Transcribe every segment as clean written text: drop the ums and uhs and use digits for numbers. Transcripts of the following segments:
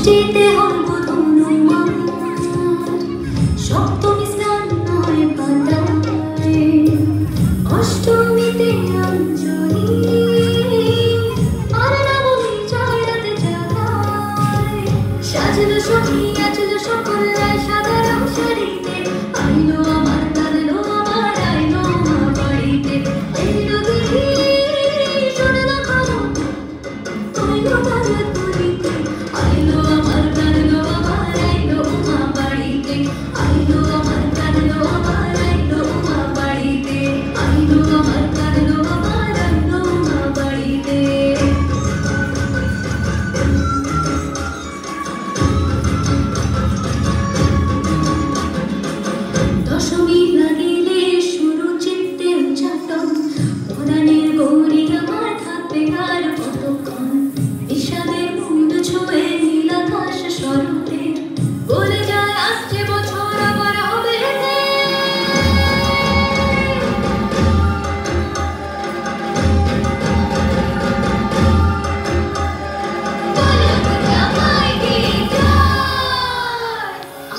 যেতে হইব তনু সপ্তমী স্নান নয় পাতায় অষ্টমীতে অঞ্জলি আর নবমী জয়রাতে জাগায় সাজলো সখী আজলো সকল সাদা রং শাড়িতে আইলো আমার কাঁদলো আমার আইলো মা বাড়িতে আইলো দিদি শুনলো খবর আইলো তারা তুলিতে আইলো আমার কাঁদলো আমার আইলো মা বাড়িতে আইলো আমার কাঁদলো আমার আইলো মা বাড়িতে আইলো আমার কাঁদলো আমার আইলো মা বাড়িতে দশমী লাগিলে শুরু চিত্তে উচ্চাটন পরাণের গৌরী আমার থাকবে কার কতক্ষণ বিষাদের মুন্ড ছুঁয়ে নীল আকাশ স্বরূপে বলে যায় আসছে বছর আবার হবে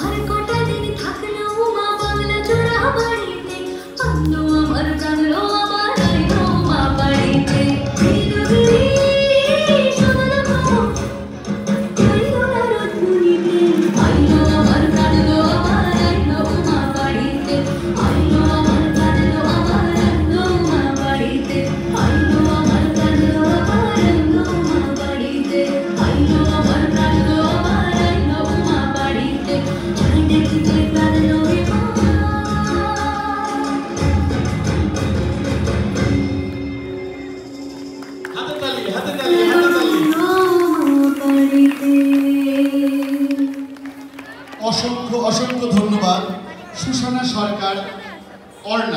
আর কটা দিন থাকলো মা বাংলা জোড়া বাড়িতে আইলো আমার কাঁদলো আমার আইলো মা বাড়িতে আইলো দিদি শুনলো খবর আইলো নারদ মুনিতে আইলো আমার কাঁদলো আমার আইলো মা বাড়িতে আইলো আমার কাঁদলো আমার আইলো মা বাড়িতে আইলো আমার কাঁদলো আমার আইলো মা বাড়িতে আইলো আমার কাঁদলো আমার আইলো মা বাড়িতে যাই দেখিতে কাঁদলো রে মা হাতে তালি হাতে তালি হাতে তালি। অসংখ্য অসংখ্য ধন্যবাদ সুসানা সরকার, অর্ণা।